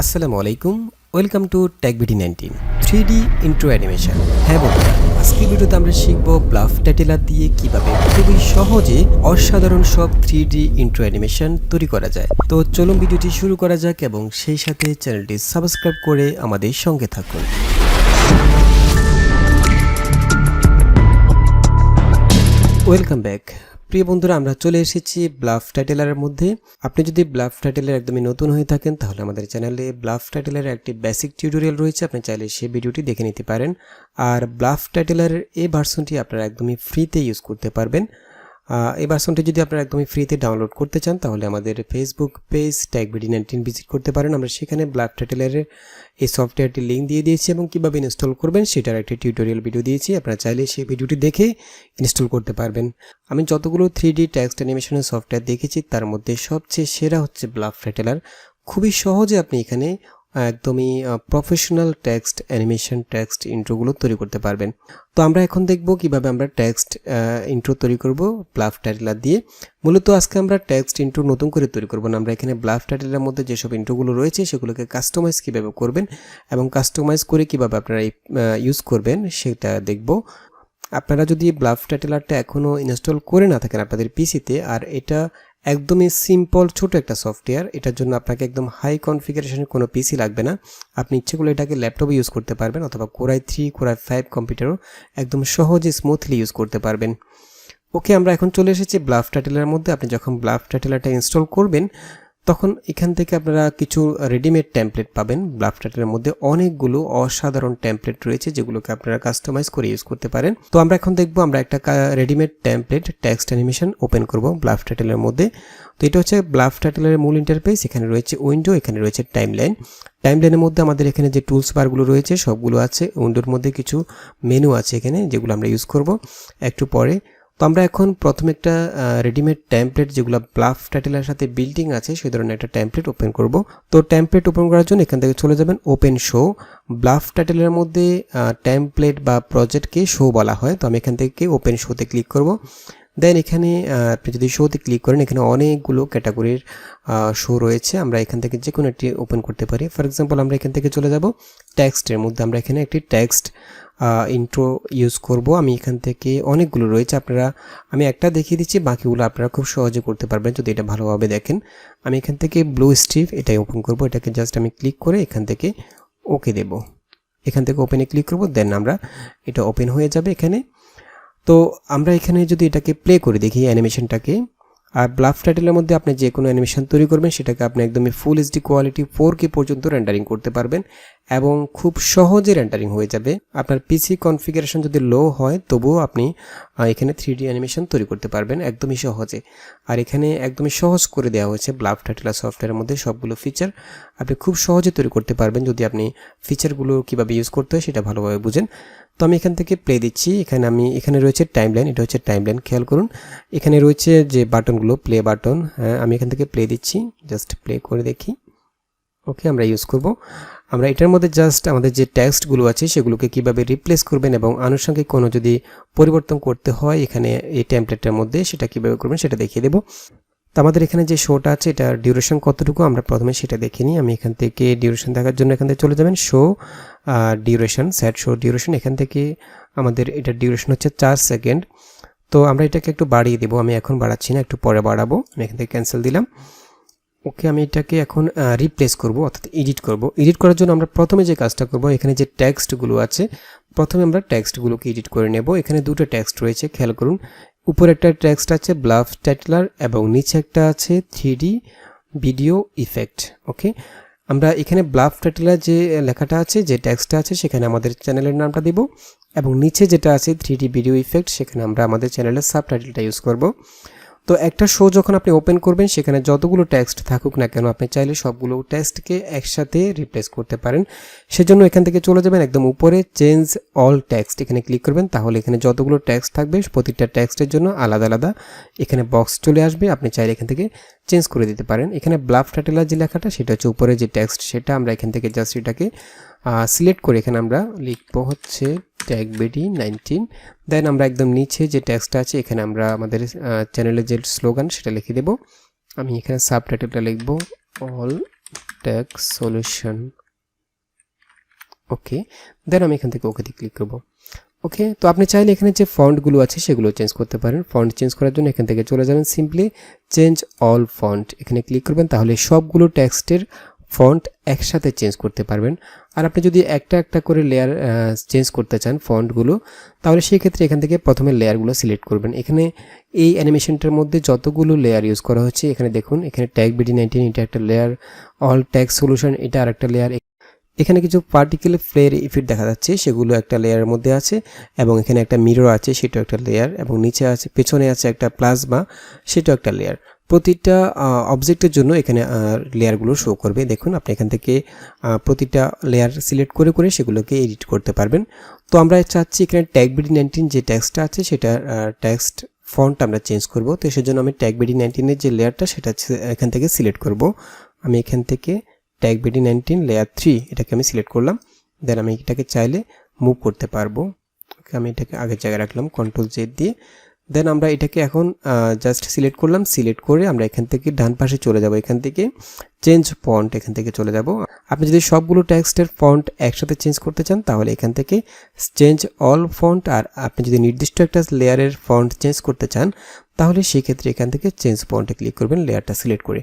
আসসালামু আলাইকুম, welcome to TechBD 19 3D intro animation. হ্যাঁ বন্ধুরা, আজকের ভিডিওতে আমরা শিখব ব্লাফটাইটলার দিয়ে কিভাবে খুবই সহজে অসাধারণ সব 3D ইন্ট্রো অ্যানিমেশন তৈরি করা যায়। তো চলুন ভিডিওটি শুরু করা যাক এবং সেই সাথে চ্যানেলটি সাবস্ক্রাইব করে আমাদের সঙ্গে থাকুন। Welcome back. প্রিয় বন্ধুরা, আমরা চলে এসেছি ব্লাফটাইটলারের মধ্যে। আপনি যদি ব্লাফটাইটলার একদমই নতুন হয়ে থাকেন তাহলে আমাদের চ্যানেলে ব্লাফটাইটলারের একটি বেসিক টিউটোরিয়াল রয়েছে, আপনি চাইলে সেই ভিডিওটি দেখে নিতে পারেন। আর ব্লাফটাইটলারের এই ভার্সনটি আপনারা একদমই ফ্রিতে ইউজ করতে পারবেন। এই ভার্সনটি যদি আপনারা একদমই ফ্রিতে ডাউনলোড করতে চান তাহলে আমাদের ফেসবুক পেজ টেকবিডি 19 ভিজিট করতে পারেন। আমরা সেখানে ব্লাফটাইটলারের এই সফটওয়্যারটি লিঙ্ক দিয়ে দিয়েছি এবং কীভাবে ইনস্টল করবেন সেটার একটি টিউটোরিয়াল ভিডিও দিয়েছি, আপনারা চাইলে সেই ভিডিওটি দেখে ইনস্টল করতে পারবেন। আমি যতগুলো 3D টেক্সট অ্যানিমেশনের সফটওয়্যার দেখেছি তার মধ্যে সবচেয়ে সেরা হচ্ছে ব্লাফটাইটলার। খুবই সহজে আপনি এখানে একদমই প্রফেশনাল টেক্সট অ্যানিমেশন টেক্সট ইন্ট্রোগুলো তৈরি করতে পারবেন। তো আমরা এখন দেখব কিভাবে আমরা টেক্সট ইন্ট্রো তৈরি করব ব্লাফটাইটলার দিয়ে। মূলত আজকে আমরা টেক্সট ইন্ট্রো নতুন করে তৈরি করব না, আমরা এখানে ব্লাফটাইটলারের মধ্যে যেসব ইন্ট্রোগুলো রয়েছে সেগুলোকে কাস্টমাইজ কীভাবে করবেন এবং কাস্টমাইজ করে কীভাবে আপনারা ইউজ করবেন সেটা দেখব। আপনারা যদি ব্লাফটাইটলারটা এখনও ইনস্টল করে না থাকেন আপনাদের পিসিতে, আর এটা একদমই সিম্পল ছোট একটা সফটওয়্যার, এটার জন্য আপনাকে একদম হাই কনফিগারেশনের কোনো পিসি লাগবে না। আপনি ইচ্ছে করলে এটাকে ল্যাপটপে ইউজ করতে পারবেন অথবা কোরাই 3 কোরাই 5 কম্পিউটারও একদম সহজে স্মুথলি ইউজ করতে পারবেন। ওকে, আমরা এখন চলে এসেছি ব্লাফটাইটলারের মধ্যে। আপনি যখন ব্লাফটাইটলারটা ইনস্টল করবেন তখন এখান থেকে আপনারা কিছু রেডিমেড টেমপ্লেট পাবেন। ব্লাফটাইটলারের মধ্যে অনেকগুলো অসাধারণ টেমপ্লেট রয়েছে যেগুলোকে আপনারা কাস্টমাইজ করে ইউজ করতে পারেন। তো আমরা এখন দেখব আমরা একটা readymade template text animation open করব ব্লাফটাইটলারের মধ্যে। তো এটা হচ্ছে ব্লাফটাইটলারের মূল ইন্টারফেস। এখানে রয়েছে উইন্ডো, এখানে রয়েছে টাইমলাইন। টাইমলাইনের মধ্যে আমাদের এখানে যে টুলস বারগুলো রয়েছে সবগুলো আছে। উইন্ডোর মধ্যে কিছু মেনু আছে এখানে যেগুলো আমরা ইউজ করব একটু পরে। তো আমরা এখন প্রথমে একটা রেডিমেড টেমপ্লেট যেগুলো ব্লাফটাইটলারের সাথে বিল্ডিং আছে সেই ধরনের একটা টেমপ্লেট ওপেন করব। তো টেমপ্লেট ওপেন করার জন্য এখান থেকে চলে যাবেন ওপেন শো। ব্লাফটাইটলারের মধ্যে টেমপ্লেট বা প্রজেক্টকে শো বলা হয়। তো আমি এখান থেকে ওপেন শোতে ক্লিক করব। দেন এখানে আপনি যদি শোতে ক্লিক করেন এখানে অনেকগুলো ক্যাটাগরির শো রয়েছে, আমরা এখান থেকে যে কোনো একটি ওপেন করতে পারি। ফর এক্সাম্পল আমরা এখান থেকে চলে যাব টেক্সটের মধ্যে, আমরা এখানে একটি টেক্সট ইন্ট্রো ইউজ করব। আমি এখান থেকে অনেকগুলো রয়েছে, আমি একটা দেখিয়ে দিচ্ছি, বাকিগুলো আপনারা খুব সহজে করতে পারবেন যদি এটা ভালোভাবে দেখেন। আমি এখান থেকে ব্লু স্ট্রিপ এটাই ওপেন করব। এটাকে জাস্ট আমি ক্লিক করে এখান থেকে ওকে দেব। এখান থেকে ওপেনে ক্লিক করব, দেন আমরা এটা ওপেন হয়ে যাবে এখানে। তো আমরা এখানে যদি এটাকে প্লে করে দেখি অ্যানিমেশনটাকে, আর ব্লাফটাইটলারের মধ্যে আপনি যে কোনো অ্যানিমেশন তৈরি করবেন সেটাকে আপনি একদমই ফুল এইচডি কোয়ালিটি 4K পর্যন্ত রেন্ডারিং করতে পারবেন এবং খুব সহজে রেন্ডারিং হয়ে যাবে। আপনার পিসি কনফিগারেশন যদি লো হয় তবুও আপনি এখানে 3D অ্যানিমেশন তৈরি করতে পারবেন একদমই সহজে। আর এখানে একদমই সহজ করে দেওয়া হয়েছে ব্লাফটাইটলার সফটওয়্যারের মধ্যে সবগুলো ফিচার আপনি খুব সহজে তৈরি করতে পারবেন যদি আপনি ফিচারগুলো কীভাবে ইউজ করতে হয় সেটা ভালোভাবে বুঝেন। তো আমি এখান থেকে প্লে দিচ্ছি। এখানে রয়েছে টাইমলাইন, এটা হচ্ছে টাইমলাইন, খেয়াল করুন। এখানে রয়েছে যে বাটনগুলো প্লে বাটন, হ্যাঁ আমি এখান থেকে প্লে দিচ্ছি, জাস্ট প্লে করে দেখি। ওকে, আমরা ইউজ করব। আমরা এটার মধ্যে জাস্ট আমাদের যে টেক্সটগুলো আছে সেগুলোকে কিভাবে রিপ্লেস করবেন এবং আনুষঙ্গিক কোনো যদি পরিবর্তন করতে হয় এখানে এই টেমপ্লেটের মধ্যে সেটা কিভাবে করবেন সেটা দেখিয়ে দেবো। তো আমাদের এখানে যে শোটা আছে এটার ডিউরেশন কতটুকু আমরা প্রথমে সেটা দেখে নিই। আমি এখান থেকে ডিউরেশন দেখার জন্য এখান থেকে চলে যাবেন show duration, set show duration. এখান থেকে আমাদের এটার ডিউরেশন হচ্ছে 4 সেকেন্ড। তো আমরা এটাকে একটু বাড়িয়ে দেবো, আমি এখন বাড়াচ্ছি না, একটু পরে বাড়াবো। আমি এখান থেকে ক্যান্সেল দিলাম। ওকে, আমি এটাকে এখন রিপ্লেস করব অর্থাৎ এডিট করব। এডিট করার জন্য আমরা প্রথমে যে কাজটা করব, এখানে যে টেক্সটগুলো আছে প্রথমে আমরা টেক্সটগুলোকে এডিট করে নেব। এখানে দুটো টেক্সট রয়েছে, খেয়াল করুন। উপরে একটা টেক্সট আছে ব্লাফটাইটলার এবং নিচে একটা আছে 3D ভিডিও ইফেক্ট। ওকে, আমরা এখানে ব্লাফটাইটলার যে লেখাটা আছে যে টেক্সটটা আছে সেখানে আমাদের চ্যানেলের নামটা দেব এবং নিচে যেটা আছে 3D ভিডিও ইফেক্ট সেখানে আমরা আমাদের চ্যানেলের সাবটাইটেলটা ইউজ করব। তো একটা শো যখন আপনি ওপেন করবেন সেখানে যতগুলো টেক্সট থাকুক না কেন আপনি চাইলে সবগুলো টেক্সটকে একসাথে রিপ্লেস করতে পারেন। সেজন্য এখান থেকে চলে যাবেন একদম উপরে চেঞ্জ অল টেক্সট, এখানে ক্লিক করবেন। তাহলে এখানে যতগুলো টেক্সট থাকবে প্রতিটা টেক্সটের জন্য আলাদা আলাদা এখানে বক্স চলে আসবে, আপনি চাইলে এখান থেকে চেঞ্জ করে দিতে পারেন। এখানে ব্লাফটাইটলার যে লেখাটা সেটা হচ্ছে উপরে যে টেক্সট সেটা আমরা এখান থেকে জাস্ট এটাকে সিলেক্ট করে এখানে আমরা লিখবো হচ্ছে টেকবিডি 19। দেন আমরা একদম নিচে যে টেক্সটটা আছে এখানে আমরা আমাদের চ্যানেলের যে স্লোগান সেটা লিখে দেব। আমি এখানে সাবটাইটেলটা লিখব অল টেক্সট সলিউশন। ওকে, দেন আমি এখান থেকে ওকেতে ক্লিক করব। ওকে, তো আপনি চাইলে এখানে যে ফন্টগুলো আছে সেগুলো চেঞ্জ করতে পারেন। ফন্ট চেঞ্জ করার জন্য এখান থেকে চলে যাবেন সিম্পলি চেঞ্জ অল ফন্ট, এখানে ক্লিক করবেন, তাহলে সবগুলো টেক্সটের ফন্ট একসাথে চেঞ্জ করতে পারবেন। আর আপনি যদি একটা একটা করে লেয়ার চেঞ্জ করতে চান ফন্টগুলো, তাহলে সেই ক্ষেত্রে এখান থেকে প্রথমে লেয়ারগুলো সিলেক্ট করবেন। এখানে এই অ্যানিমেশনটার মধ্যে যতগুলো লেয়ার ইউজ করা হচ্ছে, এখানে দেখুন, এখানে ট্যাগ BD19 এটা একটা লেয়ার, অল ট্যাগ সলিউশন এটা আরেকটা লেয়ার, এখানে কিছু পার্টিকুলার ফ্লেয়ার ইফেক্ট দেখা যাচ্ছে সেগুলো একটা লেয়ারের মধ্যে আছে, এবং এখানে একটা মিরর আছে সেটাও একটা লেয়ার, এবং নিচে আছে পেছনে আছে একটা প্লাজমা সেটাও একটা লেয়ার। প্রতিটা অবজেক্টের জন্য এখানে লেয়ারগুলো শো করবে। দেখুন, আপনি এখান থেকে প্রতিটা লেয়ার সিলেক্ট করে করে সেগুলোকে এডিট করতে পারবেন। তো আমরা চাচ্ছি এখানে ট্যাগ BD19 যে টেক্সটটা আছে সেটা টেক্সট ফন্ট আমরা চেঞ্জ করব। তো সেজন্য আমি ট্যাগ BD19 এর যে লেয়ারটা সেটা এখান থেকে সিলেক্ট করব। আমি এখান থেকে ট্যাগ BD19 লেয়ার 3 এটাকে আমি সিলেক্ট করলাম। দেন আমি এটাকে চাইলে মুভ করতে পারবো। ওকে, আমি এটাকে আগের জায়গায় রাখলাম Ctrl Z দিয়ে। দেন আমরা এটাকে এখন জাস্ট সিলেক্ট করলাম, সিলেক্ট করে আমরা এখান থেকে ডান পাশে চলে যাব, এখান থেকে চেঞ্জ ফন্ট এখান থেকে চলে যাব। আপনি যদি সবগুলো টেক্সটের ফন্ট একসাথে চেঞ্জ করতে চান তাহলে এখান থেকে চেঞ্জ অল ফন্ট, আর আপনি যদি নির্দিষ্ট একটা লেয়ারের ফন্ট চেঞ্জ করতে চান তাহলে সেই ক্ষেত্রে এখান থেকে চেঞ্জ ফন্টে ক্লিক করবেন লেয়ারটা সিলেক্ট করে।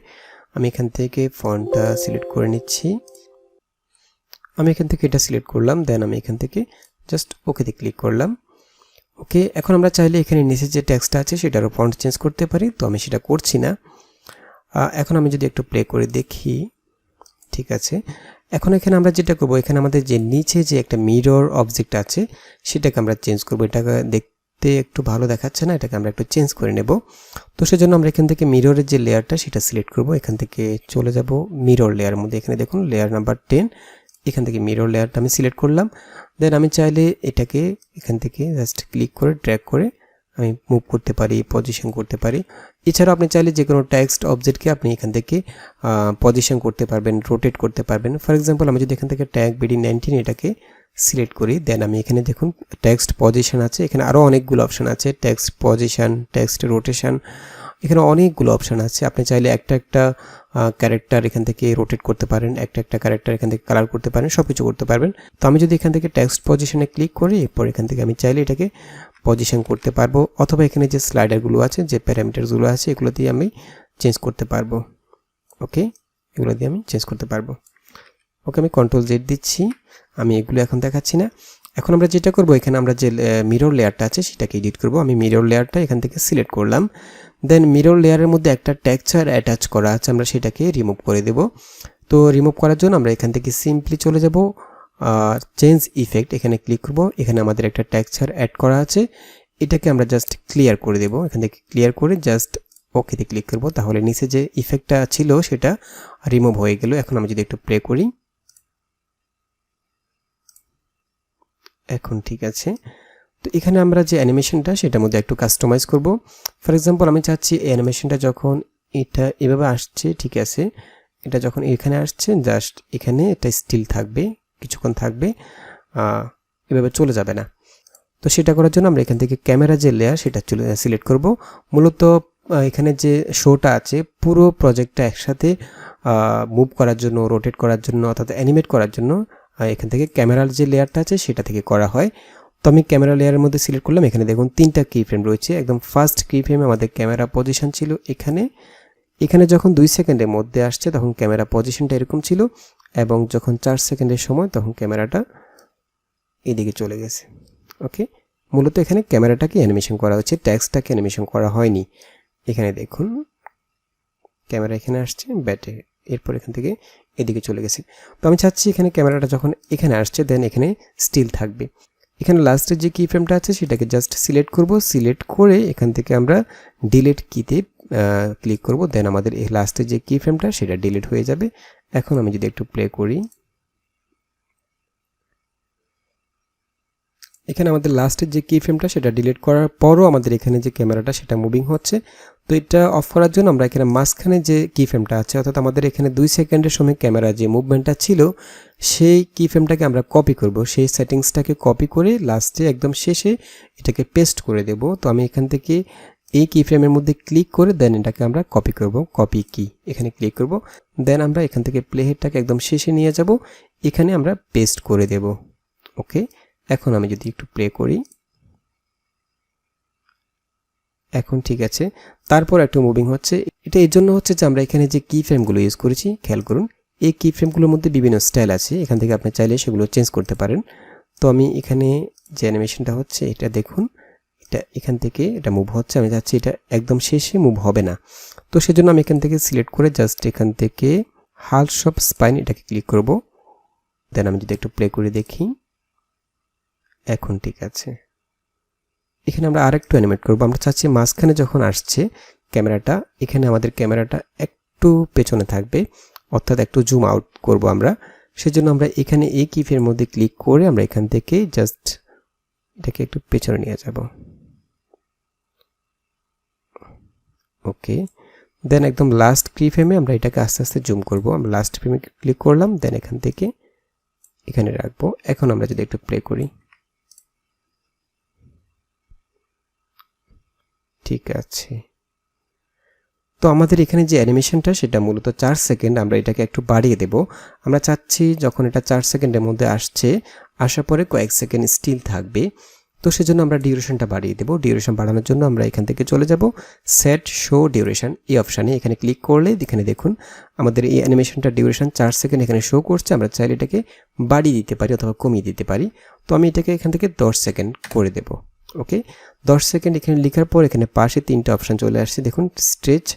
আমি এখান থেকে ফন্টটা সিলেক্ট করে নিচ্ছি, আমি এখান থেকে এটা সিলেক্ট করলাম, দেন আমি এখান থেকে জাস্ট ওকেতে ক্লিক করলাম। ওকে, এখন আমরা চাইলে এখানে নিচে যে টেক্সটটা আছে সেটারও ফন্ট চেঞ্জ করতে পারি, তো আমি সেটা করছি না। এখন আমি যদি একটু প্লে করে দেখি, ঠিক আছে। এখন এখানে আমরা যেটা করব, এখানে আমাদের যে নিচে যে একটা মিরর অবজেক্ট আছে সেটাকে আমরা চেঞ্জ করব। এটাকে দেখতে একটু ভালো দেখাচ্ছে না, এটাকে আমরা একটু চেঞ্জ করে নেব। তো সেজন্য আমরা এখান থেকে মিররের যে লেয়ারটা সেটা সিলেক্ট করব, এখান থেকে চলে যাব মিরর লেয়ারের মধ্যে, এখানে দেখুন লেয়ার নাম্বার 10, এখান থেকে মিরর লেয়ারটা আমি সিলেক্ট করলাম। দেন আমি চাইলে এটাকে এখান থেকে জাস্ট ক্লিক করে ড্র্যাগ করে আমি মুভ করতে পারি, পজিশন করতে পারি। এছাড়াও আপনি চাইলে যে কোনো টেক্সট অবজেক্টকে আপনি এখান থেকে পজিশন করতে পারবেন, রোটেট করতে পারবেন। ফর এক্সাম্পল, আমি যদি এখান থেকে ট্যাগ BD19 এটাকে সিলেক্ট করি, দেন আমি এখানে দেখুন টেক্সট পজিশন আছে, এখানে আরও অনেকগুলো অপশান আছে, টেক্সট পজিশন, টেক্সট রোটেশন, এখানে অনেকগুলো অপশান আছে। আপনি চাইলে একটা একটা ক্যারেক্টার এখান থেকে রোটেট করতে পারেন, একটা একটা ক্যারেক্টার এখান থেকে কালার করতে পারেন, সব কিছু করতে পারবেন। তো আমি যদি এখান থেকে টেক্সট পজিশনে ক্লিক করি, এরপর এখান থেকে আমি চাইলে এটাকে পজিশন করতে পারবো, অথবা এখানে যে স্লাইডারগুলো আছে, যে প্যারামিটারসগুলো আছে, এগুলো দিয়ে আমি চেঞ্জ করতে পারবো। ওকে, এগুলো দিয়ে আমি চেঞ্জ করতে পারবো। ওকে, আমি Ctrl Z দিচ্ছি, আমি এগুলো এখন দেখাচ্ছি না। এখন আমরা যেটা করব, এখানে আমরা যে মিরর লেয়ারটা আছে সেটাকে এডিট করব। আমি মিরর লেয়ারটা এখান থেকে সিলেক্ট করলাম, দেন মিরর লেয়ারের মধ্যে একটা টেক্সচার অ্যাটাচ করা আছে, আমরা সেটাকে রিমুভ করে দেব। তো রিমুভ করার জন্য আমরা এখান থেকে সিম্পলি চলে যাব চেঞ্জ ইফেক্ট, এখানে ক্লিক করব। এখানে আমাদের একটা টেক্সচার অ্যাড করা আছে, এটাকে আমরা জাস্ট ক্লিয়ার করে দেব। এখান থেকে ক্লিয়ার করে জাস্ট ওকেতে ক্লিক করব, তাহলে নিচে যে ইফেক্টটা ছিল সেটা রিমুভ হয়ে গেল। এখন আমি যদি একটু প্লে করি, এখন ঠিক আছে। তো এখানে আমরা যে অ্যানিমেশনটা সেটার মধ্যে একটু কাস্টমাইজ করব। ফর এক্সাম্পল, আমি চাচ্ছি এই অ্যানিমেশনটা যখন এটা এভাবে আসছে, ঠিক আছে, এটা যখন এখানে আসছে জাস্ট এখানে এটা স্টিল থাকবে, কিছুক্ষণ থাকবে, এভাবে চলে যাবে না। তো সেটা করার জন্য আমরা এখান থেকে ক্যামেরা যে লেয়ার সেটা সিলেক্ট করব। মূলত এখানে যে শোটা আছে পুরো প্রজেক্টটা একসাথে মুভ করার জন্য, রোটেট করার জন্য, অর্থাৎ অ্যানিমেট করার জন্য এখান থেকে ক্যামেরার যে লেয়ারটা আছে সেটা থেকে করা হয়। তো আমি ক্যামেরা লেয়ারের মধ্যে সিলেক্ট করলাম, এখানে দেখুন 3টা কি ফ্রেম রয়েছে। একদম ফার্স্ট কি ফ্রেমে আমাদের ক্যামেরা পজিশন ছিল এখানে, এখানে যখন 2 সেকেন্ডের মধ্যে আসছে তখন ক্যামেরা পজিশনটা এরকম ছিল, এবং যখন 4 সেকেন্ডের সময় তখন ক্যামেরাটা এদিকে চলে গেছে। ওকে, মূলত এখানে ক্যামেরাটাকে অ্যানিমেশন করা হচ্ছে, টেক্সটটাকে অ্যানিমেশন করা হয়নি। এখানে দেখুন ক্যামেরা এখানে আসছে ব্যাটে, এরপর এখান থেকে এদিকে চলে গেছে। তো আমি চাচ্ছি এখানে ক্যামেরাটা যখন এখানে আসছে দেন এখানে স্টিল থাকবে। এখানে লাস্টের যে কি ফ্রেমটা আছে সেটাকে জাস্ট সিলেক্ট করব, সিলেক্ট করে এখান থেকে আমরা ডিলিট কিতে ক্লিক করব, দেন আমাদের এই লাস্টের যে কি ফ্রেমটা সেটা ডিলিট হয়ে যাবে। এখন আমি যদি একটু প্লে করি, এখানে আমাদের লাস্টের যে কি ফ্রেমটা সেটা ডিলিট করার পরও আমাদের এখানে যে ক্যামেরাটা সেটা মুভিং হচ্ছে। তো এটা অফ করার জন্য আমরা এখানে মাঝখানে যে কি ফ্রেমটা আছে, অর্থাৎ আমাদের এখানে 2 সেকেন্ডের সময় ক্যামেরা যে মুভমেন্টটা ছিল সেই কি ফ্রেমটাকে আমরা কপি করব, সেই সেটিংসটাকে কপি করে লাস্টে একদম শেষে এটাকে পেস্ট করে দেব। তো আমি এখান থেকে এই কি ফ্রেমের মধ্যে ক্লিক করে দেন এটাকে আমরা কপি করব, কপি কি এখানে ক্লিক করব, দেন আমরা এখান থেকে প্লে হেডটাকে একদম শেষে নিয়ে যাব, এখানে আমরা পেস্ট করে দেব। ওকে, এখন আমি যদি একটু প্লে করি, এখন ঠিক আছে। তারপর একটু মুভিং হচ্ছে, এটা এর জন্য হচ্ছে যে আমরা এখানে যে কি ফ্রেমগুলো ইউজ করেছি খেয়াল করুন, এই কি ফ্রেমগুলোর মধ্যে বিভিন্ন স্টাইল আছে, এখান থেকে আপনি চাইলে সেগুলো চেঞ্জ করতে পারেন। তো আমি এখানে যে অ্যানিমেশনটা হচ্ছে এটা দেখুন, এটা এখান থেকে এটা মুভ হচ্ছে, আমি চাচ্ছি এটা একদম শেষে মুভ হবে না। তো সেজন্য আমি এখান থেকে সিলেক্ট করে জাস্ট এখান থেকে হালস অফ স্পাইন এটাকে ক্লিক করব, দেন আমি যদি একটু প্লে করে দেখি, এখন ঠিক আছে। এখানে আমরা আরেকটু অ্যানিমেট করব, আমরা চাচ্ছি মাঝখানে যখন আসছে ক্যামেরাটা, এখানে আমাদের ক্যামেরাটা একটু পেছনে থাকবে, অর্থাৎ একটু জুম আউট করব আমরা। সেজন্য আমরা এখানে এই কি ফ্রেমের মধ্যে ক্লিক করে আমরা এখান থেকে জাস্ট এটাকে একটু পেছনে নিয়ে যাব। ওকে, দেন একদম লাস্ট কি ফ্রেমে আমরা এটাকে আস্তে আস্তে জুম করব, আমরা লাস্ট ফ্রেমে ক্লিক করলাম, দেন এখান থেকে এখানে রাখবো। এখন আমরা যদি একটু প্লে করি, ঠিক আছে। তো আমাদের এখানে যে অ্যানিমেশনটা সেটা মূলত 4 সেকেন্ড, আমরা এটাকে একটু বাড়িয়ে দেব। আমরা চাচ্ছি যখন এটা 4 সেকেন্ডের মধ্যে আসছে, আসার পরে কয়েক সেকেন্ড স্টিল থাকবে, তো সেজন্য আমরা ডিউরেশনটা বাড়িয়ে দেব। ডিউরেশন বাড়ানোর জন্য আমরা এখান থেকে চলে যাব সেট শো ডিউরেশন এই অপশানে, এখানে ক্লিক করলে এখানে দেখুন আমাদের এই অ্যানিমেশনটা ডিউরেশন 4 সেকেন্ড এখানে শো করছে। আমরা চাইলে এটাকে বাড়িয়ে দিতে পারি অথবা কমিয়ে দিতে পারি। তো আমি এটাকে এখান থেকে 10 সেকেন্ড করে দেব। ওকে, 10 সেকেন্ড এখানে লেখার পর এখানে পাশে তিনটা অপশান চলে আসছে দেখুন, স্ট্রেচ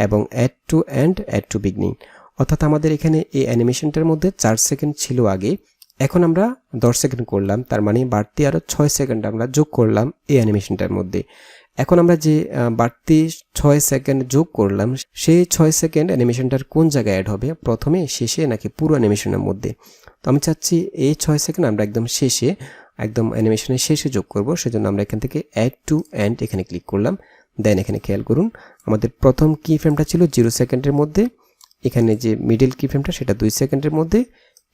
এবং add to end, add to beginning. অর্থাৎ আমাদের এখানে এই অ্যানিমেশনটার মধ্যে 4 সেকেন্ড ছিল আগে, এখন আমরা 10 সেকেন্ড করলাম, তার মানে বাড়তি আরও 6 সেকেন্ড আমরা যোগ করলাম এই অ্যানিমেশনটার মধ্যে। এখন আমরা যে বাড়তি 6 সেকেন্ড যোগ করলাম, সেই 6 সেকেন্ড অ্যানিমেশনটার কোন জায়গায় অ্যাড হবে, প্রথমে, শেষে নাকি পুরো অ্যানিমেশনের মধ্যে? তো আমি চাচ্ছি এই 6 সেকেন্ড আমরা একদম শেষে, একদম অ্যানিমেশনের শেষে যোগ করব। সেজন্য আমরা এখান থেকে অ্যাড টু এন্ড এখানে ক্লিক করলাম, দেন এখানে খেয়াল করুন আমাদের প্রথম কি ফ্রেমটা ছিল 0 সেকেন্ডের মধ্যে, এখানে যে মিডল কি ফ্রেমটা সেটা 2 সেকেন্ডের মধ্যে,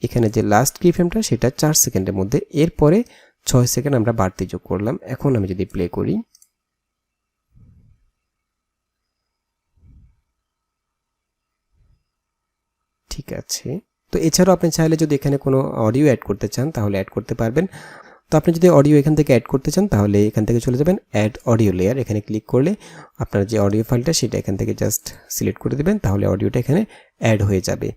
এখানে যে লাস্ট কি ফ্রেমটা সেটা 4 সেকেন্ডের মধ্যে, এরপরে 6 সেকেন্ড আমরা বাড়তি যোগ করলাম। এখন আমি যদি প্লে করি, ঠিক আছে। তো এছাড়াও আপনি চাইলে যদি এখানে কোনো অডিও অ্যাড করতে চান তাহলে অ্যাড করতে পারবেন। তো আপনি যদি অডিও এখান থেকে অ্যাড করতে চান তাহলে এখান থেকে চলে যাবেন অ্যাড অডিও লেয়ার, এখানে ক্লিক করলে আপনার যে অডিও ফাইলটা সেটা এখান থেকে জাস্ট সিলেক্ট করে দেবেন, তাহলে অডিওটা এখানে অ্যাড হয়ে যাবে।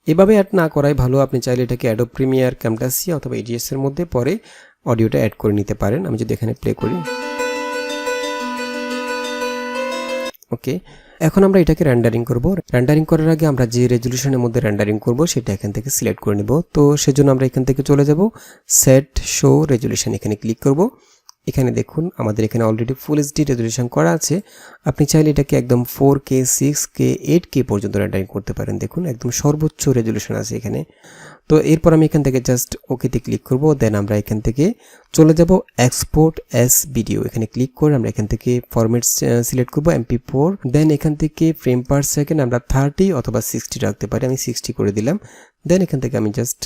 এভাবে অ্যাড না করাই ভালো, আপনি চাইলে এটাকে অ্যাডোব প্রিমিয়ার, ক্যামটাসিয়া অথবা এডিএস এর মধ্যে পরে অডিওটা অ্যাড করে নিতে পারেন। আমি যদি এখানে প্লে করি, ওকে, এখন আমরা এটাকে রেন্ডারিং করব। রেন্ডারিং করার আগে আমরা যে রেজলিউশনের মধ্যে রেন্ডারিং করব সেটা এখান থেকে সিলেক্ট করে নেব। তো সেজন্য আমরা এখান থেকে চলে যাব সেট শো রেজলিউশন, এখানে ক্লিক করব। এখানে দেখুন আমাদের এখানে অলরেডি ফুল এইচডি রেজলিউশন করা আছে, আপনি চাইলে এটাকে একদম 4K 6K 8K পর্যন্ত রেন্ডারিং করতে পারেন। দেখুন একদম সর্বোচ্চ রেজলিউশন আছে এখানে। তো এরপর আমি এখান থেকে জাস্ট ওকেতে ক্লিক করব, দেন আমরা এখান থেকে চলে যাব এক্সপোর্ট অ্যাজ ভিডিও, এখানে ক্লিক করে আমরা এখান থেকে ফরম্যাট সিলেক্ট করব MP4, দেন এখান থেকে ফ্রেম পার সেকেন্ড আমরা 30 অথবা 60 রাখতে পারি, আমি 60 করে দিলাম। দেন এখান থেকে আমি জাস্ট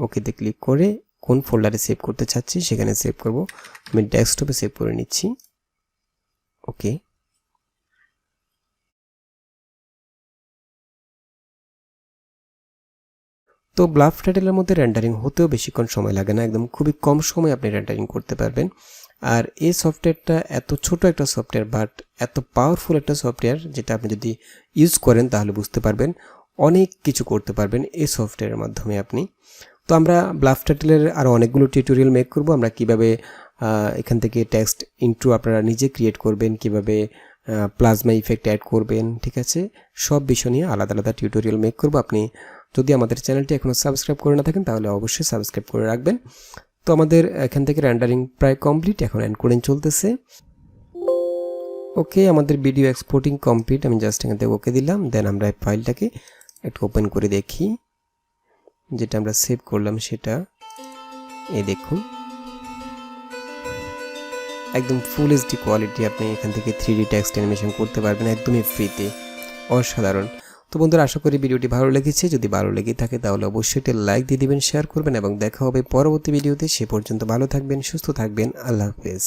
ওকেতে ক্লিক করে কোন ফোল্ডারে সেভ করতে চাচ্ছি সেখানে সেভ করব, আমি ডেস্কটপে সেভ করে নিচ্ছি। ওকে, তো ব্লাফটাইটলের মধ্যে রেন্ডারিং হতেও বেশিক্ষণ সময় লাগে না, একদম খুবই কম সময় আপনি রেন্ডারিং করতে পারবেন। আর এই সফটওয়্যারটা এত ছোট একটা সফটওয়্যার বাট এত পাওয়ারফুল একটা সফটওয়্যার, যেটা আপনি যদি ইউজ করেন তাহলে বুঝতে পারবেন অনেক কিছু করতে পারবেন এই সফটওয়্যারের মাধ্যমে আপনি। তো আমরা ব্লাফটাইটলের আরও অনেকগুলো টিউটোরিয়াল মেক করব, আমরা কিভাবে এখান থেকে টেক্সট ইন্ট্রো আপনারা নিজে ক্রিয়েট করবেন, কিভাবে প্লাজমা ইফেক্ট অ্যাড করবেন, ঠিক আছে, সব বিষয় নিয়ে আলাদা আলাদা টিউটোরিয়াল মেক করব। আপনি যদি আমাদের চ্যানেলটি এখনও সাবস্ক্রাইব করে না থাকেন তাহলে অবশ্যই সাবস্ক্রাইব করে রাখবেন। তো আমাদের এখান থেকে রেন্ডারিং প্রায় কমপ্লিট, এখন এনকোডিং চলতেছে। ওকে, আমাদের ভিডিও এক্সপোর্টিং কমপ্লিট, আমি জাস্ট এখান থেকে ওকে দিলাম, দেন আমরা এই ফাইলটাকে একটু ওপেন করে দেখি, যেটা আমরা সেভ করলাম সেটা এই দেখুন একদম ফুল এইচডি কোয়ালিটি, আপনি এখান থেকে 3D টেক্সট অ্যানিমেশন করতে পারবেন একদমই ফ্রিতে, অসাধারণ। তো বন্ধুরা, আশা করি ভিডিওটি ভালো লেগেছে, যদি ভালো লেগে থাকে তাহলে অবশ্যই একটা লাইক দিয়ে দিবেন, শেয়ার করবেন এবং দেখা হবে পরবর্তী ভিডিওতে। সে পর্যন্ত ভালো থাকবেন, সুস্থ থাকবেন, আল্লাহ হাফেজ।